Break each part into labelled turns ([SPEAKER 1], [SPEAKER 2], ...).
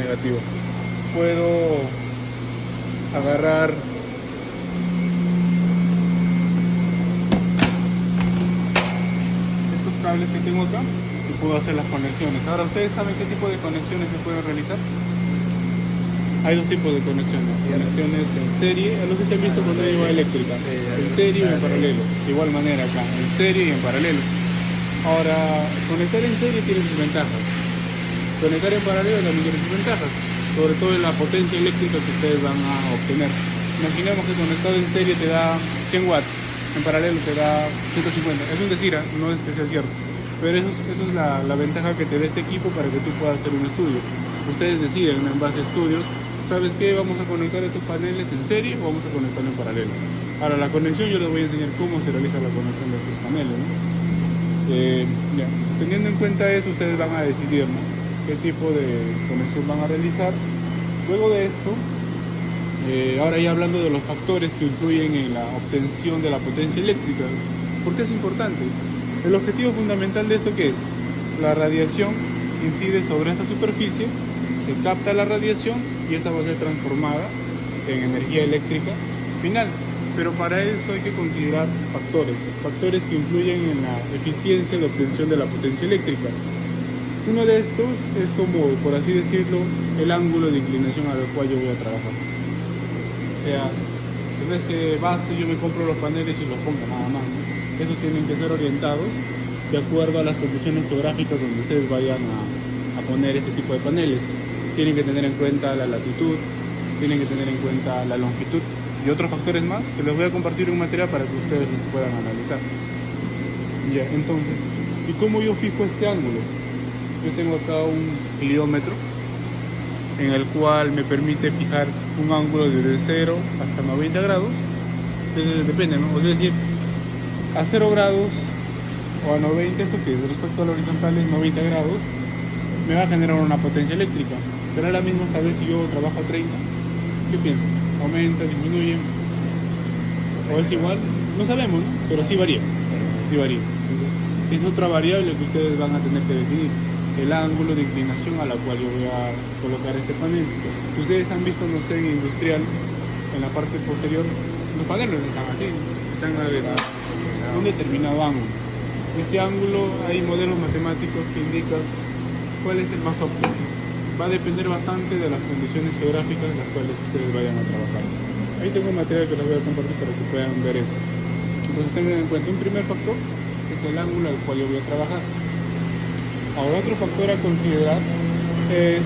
[SPEAKER 1] negativo. Puedo agarrar estos cables que tengo acá y puedo hacer las conexiones. Ahora, ¿ustedes saben qué tipo de conexiones se pueden realizar? Hay dos tipos de conexiones, conexiones en serie, no sé si han visto cuando hay igual eléctrica, en serie y en paralelo, de igual manera acá, en serie y en paralelo. Ahora, conectar en serie tiene sus ventajas, conectar en paralelo también tiene sus ventajas, sobre todo en la potencia eléctrica que ustedes van a obtener. Imaginemos que conectado en serie te da 100 watts, en paralelo te da 150, es un decir, no es que sea cierto, pero eso es la ventaja que te da este equipo para que tú puedas hacer un estudio. Ustedes deciden en base a estudios. ¿Sabes qué? Vamos a conectar estos paneles en serie o vamos a conectarlo en paralelo. Ahora, la conexión yo les voy a enseñar cómo se realiza la conexión de estos paneles, ¿no? Pues, teniendo en cuenta eso, ustedes van a decidir, ¿no?, qué tipo de conexión van a realizar. Luego de esto, ahora ya hablando de los factores que influyen en la obtención de la potencia eléctrica, ¿por qué es importante? El objetivo fundamental de esto, ¿qué es? La radiación incide sobre esta superficie, se capta la radiación y esta va a ser transformada en energía eléctrica final. Pero para eso hay que considerar factores que influyen en la eficiencia de obtención de la potencia eléctrica. Uno de estos es, como por así decirlo, el ángulo de inclinación al cual yo voy a trabajar. O sea, no es que basta y yo me compro los paneles y los pongo nada más, ¿no? Estos tienen que ser orientados de acuerdo a las condiciones geográficas donde ustedes vayan a poner este tipo de paneles. Tienen que tener en cuenta la latitud, tienen que tener en cuenta la longitud y otros factores más que les voy a compartir un material para que ustedes los puedan analizar. Ya, entonces, ¿y cómo yo fijo este ángulo? Yo tengo acá un heliómetro en el cual me permite fijar un ángulo desde 0 hasta 90 grados. Entonces depende, ¿no? Es decir, a 0 grados o a 90, esto que es respecto a la horizontal es 90 grados, me va a generar una potencia eléctrica. ¿Será la misma esta vez si yo trabajo a 30? ¿Qué piensan? ¿Aumenta, disminuye? ¿O es igual? No sabemos, ¿no? Pero sí varía. Sí varía. Entonces, es otra variable que ustedes van a tener que definir. El ángulo de inclinación a la cual yo voy a colocar este panel. Ustedes han visto, no sé, en industrial, en la parte posterior, los paneles están así, están a un determinado ángulo. Ese ángulo, hay modelos matemáticos que indican cuál es el más óptimo. Va a depender bastante de las condiciones geográficas en las cuales ustedes vayan a trabajar. Ahí tengo un material que les voy a compartir para que puedan ver eso. Entonces tengan en cuenta un primer factor, que es el ángulo al cual yo voy a trabajar. Ahora, otro factor a considerar es,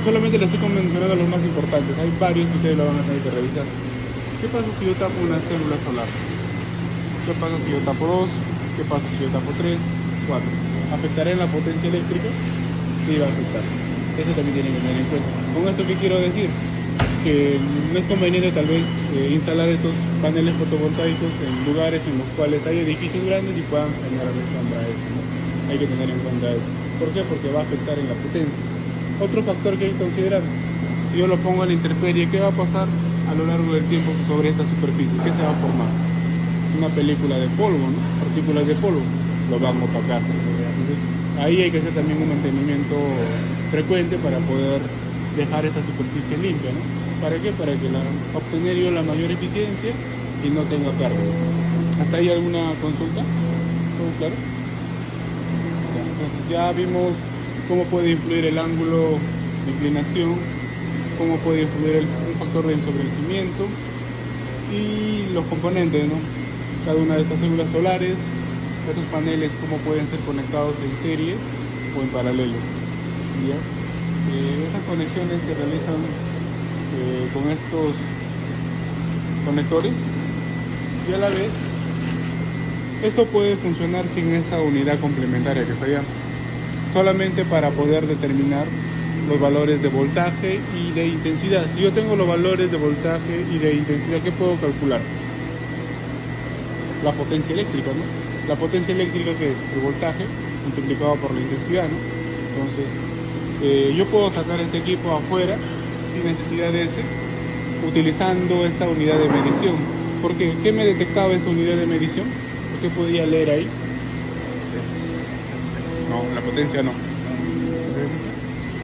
[SPEAKER 1] solamente les estoy mencionando los más importantes, hay varios que ustedes lo van a tener que revisar. ¿Qué pasa si yo tapo una célula solar? ¿Qué pasa si yo tapo 2? ¿Qué pasa si yo tapo 3? 4. ¿Afectará en la potencia eléctrica? Sí, va a afectar. Eso también tienen que tener en cuenta. Con esto, ¿qué quiero decir? Que no es conveniente tal vez instalar estos paneles fotovoltaicos en lugares en los cuales hay edificios grandes y puedan generarle sombra a esto, ¿no? Hay que tener en cuenta eso. ¿Por qué? Porque va a afectar en la potencia. Otro factor que hay que considerar, si yo lo pongo a la intemperie, ¿qué va a pasar a lo largo del tiempo sobre esta superficie? ¿Qué se va a formar? Una película de polvo, ¿no? Partículas de polvo, lo van a opacar. Entonces, ahí hay que hacer también un mantenimiento frecuente para poder dejar esta superficie limpia, ¿no? ¿Para qué? Para que obtener yo la mayor eficiencia y no tenga pérdida. ¿Hasta ahí alguna consulta? ¿Todo claro? Entonces ya vimos cómo puede influir el ángulo de inclinación, cómo puede influir un factor de ensobrecimiento y los componentes, ¿no? Cada una de estas células solares, estos paneles, cómo pueden ser conectados en serie o en paralelo. ¿Ya? Estas conexiones se realizan con estos conectores y a la vez esto puede funcionar sin esa unidad complementaria que está allá, solamente para poder determinar los valores de voltaje y de intensidad. Si yo tengo los valores de voltaje y de intensidad, ¿qué puedo calcular? La potencia eléctrica, ¿no? La potencia eléctrica, que es el voltaje multiplicado por la intensidad, ¿no? Entonces, yo puedo sacar este equipo afuera sin necesidad de ese, utilizando esa unidad de medición. ¿Por qué? ¿Qué me detectaba esa unidad de medición? ¿Qué podía leer ahí? No, la potencia no.